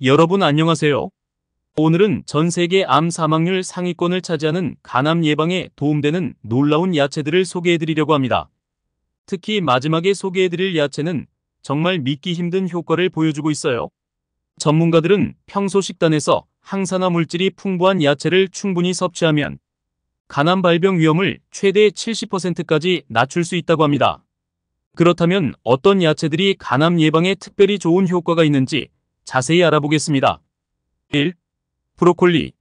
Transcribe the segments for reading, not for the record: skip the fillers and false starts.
여러분 안녕하세요. 오늘은 전 세계 암 사망률 상위권을 차지하는 간암 예방에 도움되는 놀라운 야채들을 소개해드리려고 합니다. 특히 마지막에 소개해드릴 야채는 정말 믿기 힘든 효과를 보여주고 있어요. 전문가들은 평소 식단에서 항산화 물질이 풍부한 야채를 충분히 섭취하면 간암 발병 위험을 최대 70%까지 낮출 수 있다고 합니다. 그렇다면 어떤 야채들이 간암 예방에 특별히 좋은 효과가 있는지 자세히 알아보겠습니다. 1. 브로콜리.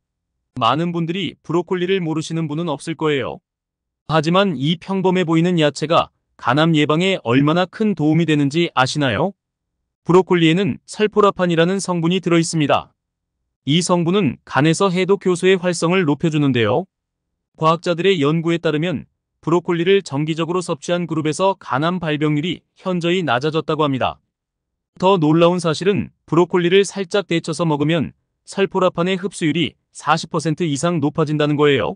많은 분들이 브로콜리를 모르시는 분은 없을 거예요. 하지만 이 평범해 보이는 야채가 간암 예방에 얼마나 큰 도움이 되는지 아시나요? 브로콜리에는 설포라판이라는 성분이 들어있습니다. 이 성분은 간에서 해독 효소의 활성을 높여주는데요. 과학자들의 연구에 따르면 브로콜리를 정기적으로 섭취한 그룹에서 간암 발병률이 현저히 낮아졌다고 합니다. 더 놀라운 사실은 브로콜리를 살짝 데쳐서 먹으면 설포라판의 흡수율이 40% 이상 높아진다는 거예요.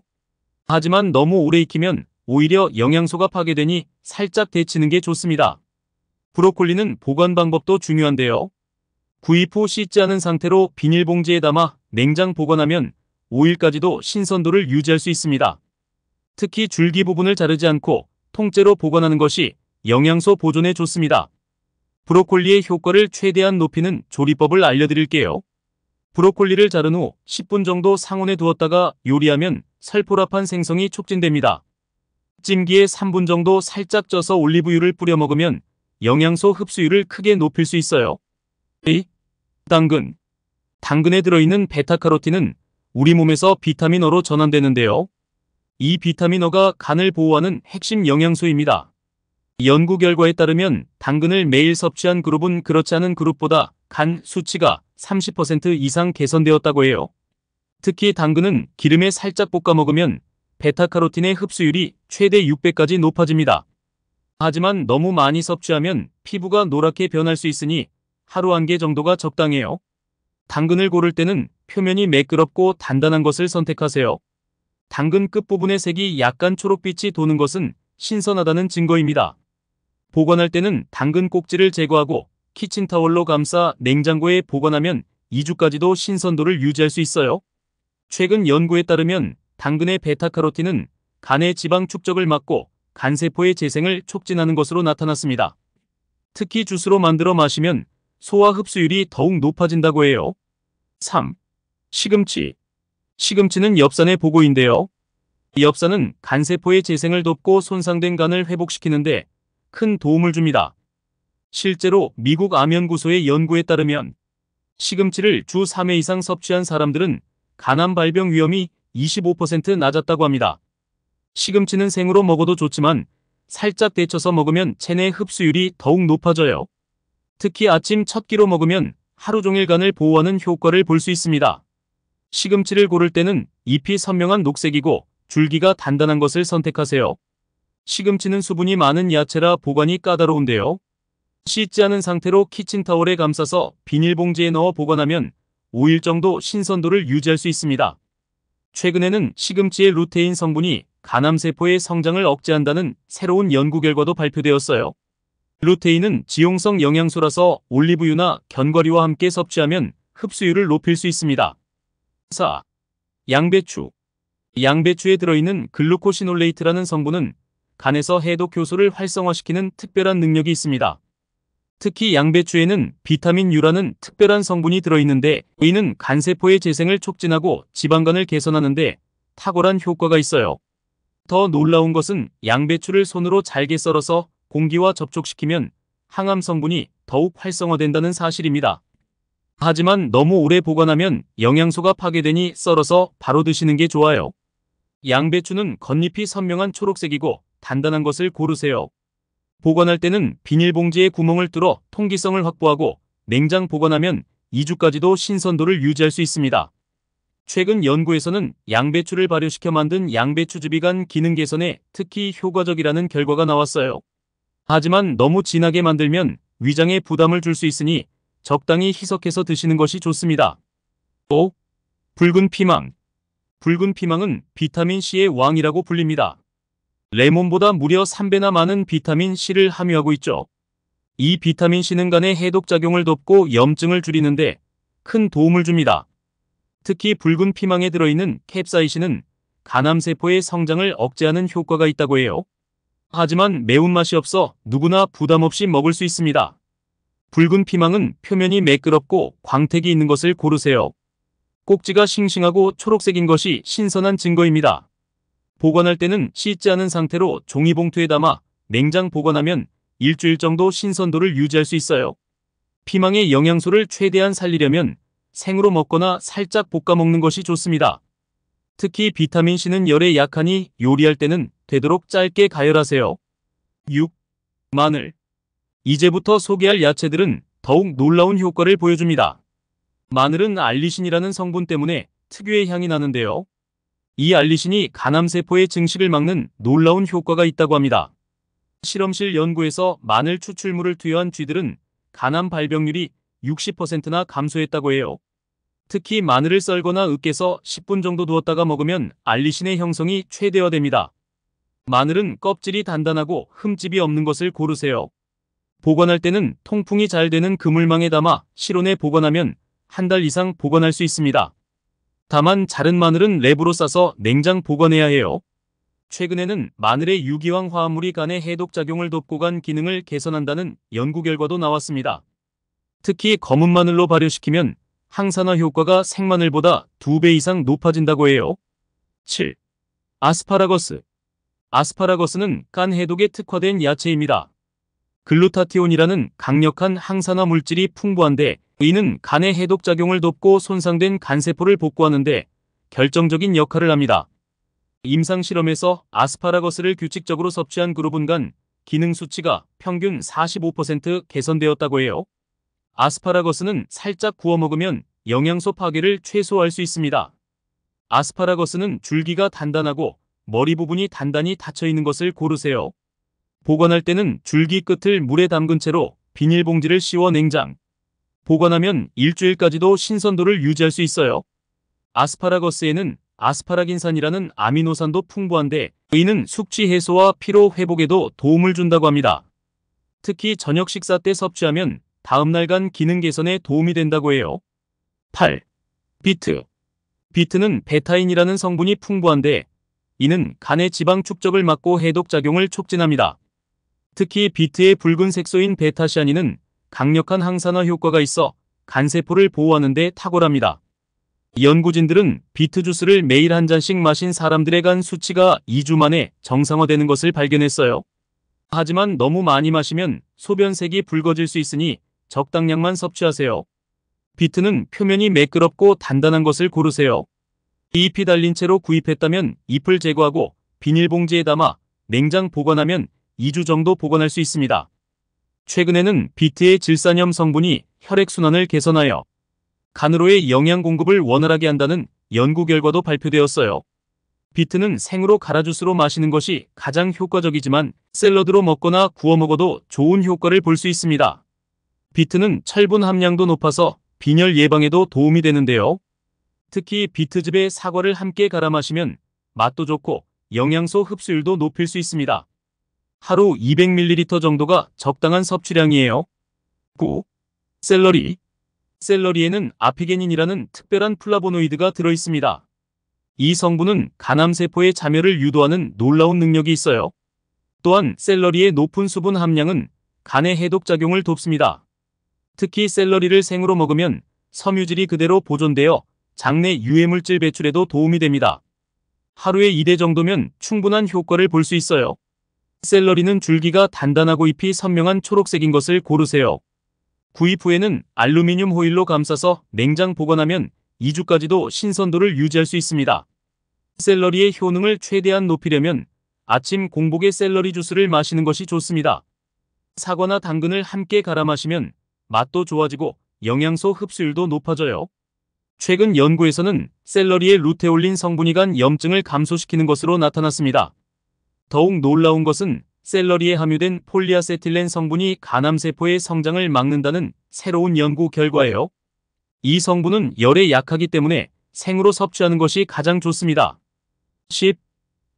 하지만 너무 오래 익히면 오히려 영양소가 파괴되니 살짝 데치는 게 좋습니다. 브로콜리는 보관 방법도 중요한데요. 구입 후 씻지 않은 상태로 비닐봉지에 담아 냉장 보관하면 5일까지도 신선도를 유지할 수 있습니다. 특히 줄기 부분을 자르지 않고 통째로 보관하는 것이 영양소 보존에 좋습니다. 브로콜리의 효과를 최대한 높이는 조리법을 알려드릴게요. 브로콜리를 자른 후 10분 정도 상온에 두었다가 요리하면 설포라판 생성이 촉진됩니다. 찜기에 3분 정도 살짝 쪄서 올리브유를 뿌려 먹으면 영양소 흡수율을 크게 높일 수 있어요. 2. 당근. 당근에 들어있는 베타카로틴은 우리 몸에서 비타민어로 전환되는데요. 이 비타민어가 간을 보호하는 핵심 영양소입니다. 연구 결과에 따르면 당근을 매일 섭취한 그룹은 그렇지 않은 그룹보다 간 수치가 30% 이상 개선되었다고 해요. 특히 당근은 기름에 살짝 볶아 먹으면 베타카로틴의 흡수율이 최대 6배까지 높아집니다. 하지만 너무 많이 섭취하면 피부가 노랗게 변할 수 있으니 하루 1개 정도가 적당해요. 당근을 고를 때는 표면이 매끄럽고 단단한 것을 선택하세요. 당근 끝부분의 색이 약간 초록빛이 도는 것은 신선하다는 증거입니다. 보관할 때는 당근 꼭지를 제거하고 키친타월로 감싸 냉장고에 보관하면 2주까지도 신선도를 유지할 수 있어요. 최근 연구에 따르면 당근의 베타카로틴은 간의 지방 축적을 막고 간세포의 재생을 촉진하는 것으로 나타났습니다. 특히 주스로 만들어 마시면 소화 흡수율이 더욱 높아진다고 해요. 3. 시금치. 시금치는 엽산의 보고인데요. 엽산은 간세포의 재생을 돕고 손상된 간을 회복시키는데 큰 도움을 줍니다. 실제로 미국 암연구소의 연구에 따르면 시금치를 주 3회 이상 섭취한 사람들은 간암 발병 위험이 25% 낮았다고 합니다. 시금치는 생으로 먹어도 좋지만 살짝 데쳐서 먹으면 체내 흡수율이 더욱 높아져요. 특히 아침 첫 끼로 먹으면 하루 종일 간을 보호하는 효과를 볼 수 있습니다. 시금치를 고를 때는 잎이 선명한 녹색이고 줄기가 단단한 것을 선택하세요. 시금치는 수분이 많은 야채라 보관이 까다로운데요. 씻지 않은 상태로 키친타월에 감싸서 비닐봉지에 넣어 보관하면 5일 정도 신선도를 유지할 수 있습니다. 최근에는 시금치의 루테인 성분이 간암세포의 성장을 억제한다는 새로운 연구 결과도 발표되었어요. 루테인은 지용성 영양소라서 올리브유나 견과류와 함께 섭취하면 흡수율을 높일 수 있습니다. 4. 양배추. 양배추에 들어있는 글루코시놀레이트라는 성분은 간에서 해독 효소를 활성화시키는 특별한 능력이 있습니다. 특히 양배추에는 비타민 U라는 특별한 성분이 들어있는데 이는 간세포의 재생을 촉진하고 지방간을 개선하는데 탁월한 효과가 있어요. 더 놀라운 것은 양배추를 손으로 잘게 썰어서 공기와 접촉시키면 항암 성분이 더욱 활성화된다는 사실입니다. 하지만 너무 오래 보관하면 영양소가 파괴되니 썰어서 바로 드시는 게 좋아요. 양배추는 겉잎이 선명한 초록색이고 단단한 것을 고르세요. 보관할 때는 비닐봉지에 구멍을 뚫어 통기성을 확보하고 냉장 보관하면 2주까지도 신선도를 유지할 수 있습니다. 최근 연구에서는 양배추를 발효시켜 만든 양배추즙이 간 기능 개선에 특히 효과적이라는 결과가 나왔어요. 하지만 너무 진하게 만들면 위장에 부담을 줄 수 있으니 적당히 희석해서 드시는 것이 좋습니다. 5. 붉은 피망. 붉은 피망은 비타민C의 왕이라고 불립니다. 레몬보다 무려 3배나 많은 비타민C를 함유하고 있죠. 이 비타민C는 간의 해독작용을 돕고 염증을 줄이는데 큰 도움을 줍니다. 특히 붉은 피망에 들어있는 캡사이신은 간암세포의 성장을 억제하는 효과가 있다고 해요. 하지만 매운맛이 없어 누구나 부담 없이 먹을 수 있습니다. 붉은 피망은 표면이 매끄럽고 광택이 있는 것을 고르세요. 꼭지가 싱싱하고 초록색인 것이 신선한 증거입니다. 보관할 때는 씻지 않은 상태로 종이봉투에 담아 냉장 보관하면 일주일 정도 신선도를 유지할 수 있어요. 피망의 영양소를 최대한 살리려면 생으로 먹거나 살짝 볶아 먹는 것이 좋습니다. 특히 비타민C는 열에 약하니 요리할 때는 되도록 짧게 가열하세요. 6. 마늘. 이제부터 소개할 야채들은 더욱 놀라운 효과를 보여줍니다. 마늘은 알리신이라는 성분 때문에 특유의 향이 나는데요. 이 알리신이 간암세포의 증식을 막는 놀라운 효과가 있다고 합니다. 실험실 연구에서 마늘 추출물을 투여한 쥐들은 간암 발병률이 60%나 감소했다고 해요. 특히 마늘을 썰거나 으깨서 10분 정도 두었다가 먹으면 알리신의 형성이 최대화됩니다. 마늘은 껍질이 단단하고 흠집이 없는 것을 고르세요. 보관할 때는 통풍이 잘 되는 그물망에 담아 실온에 보관하면 한 달 이상 보관할 수 있습니다. 다만 자른 마늘은 랩으로 싸서 냉장 보관해야 해요. 최근에는 마늘의 유기황 화합물이 간의 해독작용을 돕고 간 기능을 개선한다는 연구 결과도 나왔습니다. 특히 검은 마늘로 발효시키면 항산화 효과가 생마늘보다 2배 이상 높아진다고 해요. 7. 아스파라거스. 아스파라거스는 간 해독에 특화된 야채입니다. 글루타티온이라는 강력한 항산화 물질이 풍부한데 이는 간의 해독작용을 돕고 손상된 간세포를 복구하는데 결정적인 역할을 합니다. 임상실험에서 아스파라거스를 규칙적으로 섭취한 그룹은 간 기능 수치가 평균 45% 개선되었다고 해요. 아스파라거스는 살짝 구워 먹으면 영양소 파괴를 최소화할 수 있습니다. 아스파라거스는 줄기가 단단하고 머리 부분이 단단히 닫혀 있는 것을 고르세요. 보관할 때는 줄기 끝을 물에 담근 채로 비닐봉지를 씌워 냉장 보관하면 일주일까지도 신선도를 유지할 수 있어요. 아스파라거스에는 아스파라긴산이라는 아미노산도 풍부한데 이는 숙취 해소와 피로 회복에도 도움을 준다고 합니다. 특히 저녁 식사 때 섭취하면 다음날 간 기능 개선에 도움이 된다고 해요. 8. 비트. 비트는 베타인이라는 성분이 풍부한데 이는 간의 지방 축적을 막고 해독작용을 촉진합니다. 특히 비트의 붉은 색소인 베타시아닌은 강력한 항산화 효과가 있어 간세포를 보호하는 데 탁월합니다. 연구진들은 비트 주스를 매일 한 잔씩 마신 사람들의 간 수치가 2주 만에 정상화되는 것을 발견했어요. 하지만 너무 많이 마시면 소변색이 붉어질 수 있으니 적당량만 섭취하세요. 비트는 표면이 매끄럽고 단단한 것을 고르세요. 잎이 달린 채로 구입했다면 잎을 제거하고 비닐봉지에 담아 냉장 보관하면 2주 정도 보관할 수 있습니다. 최근에는 비트의 질산염 성분이 혈액순환을 개선하여 간으로의 영양 공급을 원활하게 한다는 연구 결과도 발표되었어요. 비트는 생으로 갈아 주스로 마시는 것이 가장 효과적이지만 샐러드로 먹거나 구워 먹어도 좋은 효과를 볼 수 있습니다. 비트는 철분 함량도 높아서 빈혈 예방에도 도움이 되는데요. 특히 비트즙에 사과를 함께 갈아 마시면 맛도 좋고 영양소 흡수율도 높일 수 있습니다. 하루 200ml 정도가 적당한 섭취량이에요. 9. 샐러리. 샐러리에는 아피게닌이라는 특별한 플라보노이드가 들어있습니다. 이 성분은 간암세포의 자멸을 유도하는 놀라운 능력이 있어요. 또한 샐러리의 높은 수분 함량은 간의 해독작용을 돕습니다. 특히 샐러리를 생으로 먹으면 섬유질이 그대로 보존되어 장내 유해물질 배출에도 도움이 됩니다. 하루에 2대 정도면 충분한 효과를 볼 수 있어요. 샐러리는 줄기가 단단하고 잎이 선명한 초록색인 것을 고르세요. 구입 후에는 알루미늄 호일로 감싸서 냉장 보관하면 2주까지도 신선도를 유지할 수 있습니다. 샐러리의 효능을 최대한 높이려면 아침 공복에 샐러리 주스를 마시는 것이 좋습니다. 사과나 당근을 함께 갈아 마시면 맛도 좋아지고 영양소 흡수율도 높아져요. 최근 연구에서는 샐러리의 루테올린 성분이 간 염증을 감소시키는 것으로 나타났습니다. 더욱 놀라운 것은 샐러리에 함유된 폴리아세틸렌 성분이 간암세포의 성장을 막는다는 새로운 연구 결과예요. 이 성분은 열에 약하기 때문에 생으로 섭취하는 것이 가장 좋습니다. 10.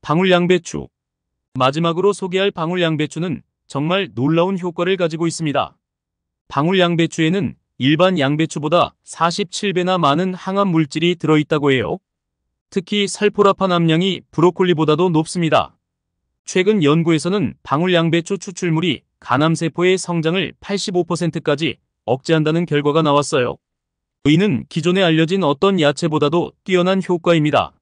방울양배추. 마지막으로 소개할 방울양배추는 정말 놀라운 효과를 가지고 있습니다. 방울양배추에는 일반 양배추보다 47배나 많은 항암 물질이 들어있다고 해요. 특히 살포라판 함량이 브로콜리보다도 높습니다. 최근 연구에서는 방울 양배추 추출물이 간암세포의 성장을 85%까지 억제한다는 결과가 나왔어요. 이는 기존에 알려진 어떤 야채보다도 뛰어난 효과입니다.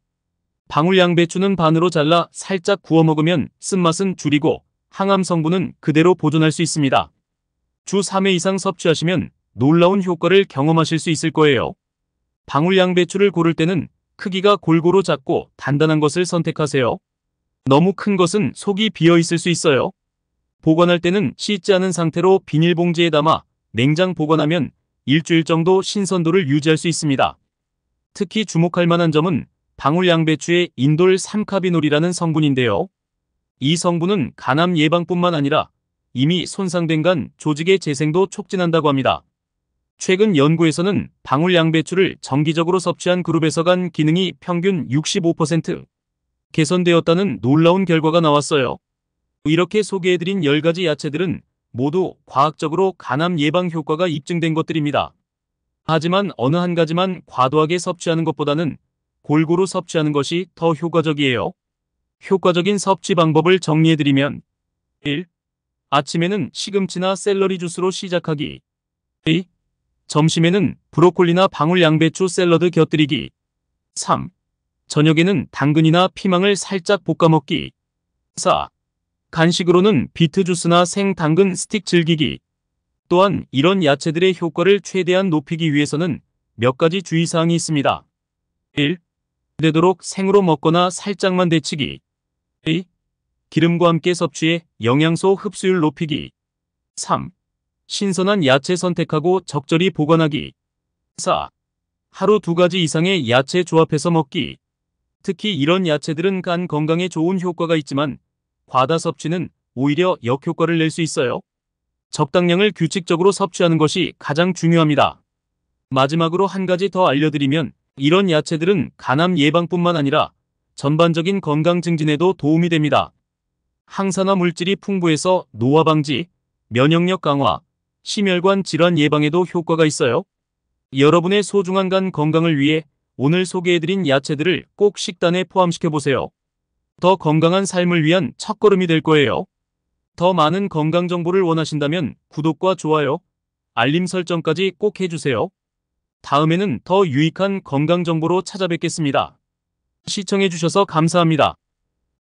방울 양배추는 반으로 잘라 살짝 구워 먹으면 쓴맛은 줄이고 항암 성분은 그대로 보존할 수 있습니다. 주 3회 이상 섭취하시면 놀라운 효과를 경험하실 수 있을 거예요. 방울 양배추를 고를 때는 크기가 골고루 작고 단단한 것을 선택하세요. 너무 큰 것은 속이 비어 있을 수 있어요. 보관할 때는 씻지 않은 상태로 비닐봉지에 담아 냉장 보관하면 일주일 정도 신선도를 유지할 수 있습니다. 특히 주목할 만한 점은 방울 양배추의 인돌 3카비놀이라는 성분인데요. 이 성분은 간암 예방뿐만 아니라 이미 손상된 간 조직의 재생도 촉진한다고 합니다. 최근 연구에서는 방울 양배추를 정기적으로 섭취한 그룹에서 간 기능이 평균 65% 개선되었다는 놀라운 결과가 나왔어요. 이렇게 소개해드린 10가지 야채들은 모두 과학적으로 간암 예방 효과가 입증된 것들입니다. 하지만 어느 한 가지만 과도하게 섭취하는 것보다는 골고루 섭취하는 것이 더 효과적이에요. 효과적인 섭취 방법을 정리해드리면 1. 아침에는 시금치나 샐러리 주스로 시작하기. 2. 점심에는 브로콜리나 방울 양배추 샐러드 곁들이기. 3. 저녁에는 당근이나 피망을 살짝 볶아 먹기. 4. 간식으로는 비트 주스나 생당근 스틱 즐기기. 또한 이런 야채들의 효과를 최대한 높이기 위해서는 몇 가지 주의사항이 있습니다. 1. 되도록 생으로 먹거나 살짝만 데치기. 2. 기름과 함께 섭취해 영양소 흡수율 높이기. 3. 신선한 야채 선택하고 적절히 보관하기. 4. 하루 2가지 이상의 야채 조합해서 먹기. 특히 이런 야채들은 간 건강에 좋은 효과가 있지만 과다 섭취는 오히려 역효과를 낼 수 있어요. 적당량을 규칙적으로 섭취하는 것이 가장 중요합니다. 마지막으로 한 가지 더 알려드리면 이런 야채들은 간암 예방뿐만 아니라 전반적인 건강 증진에도 도움이 됩니다. 항산화 물질이 풍부해서 노화 방지, 면역력 강화, 심혈관 질환 예방에도 효과가 있어요. 여러분의 소중한 간 건강을 위해 오늘 소개해드린 야채들을 꼭 식단에 포함시켜보세요. 더 건강한 삶을 위한 첫걸음이 될 거예요. 더 많은 건강 정보를 원하신다면 구독과 좋아요, 알림 설정까지 꼭 해주세요. 다음에는 더 유익한 건강 정보로 찾아뵙겠습니다. 시청해주셔서 감사합니다.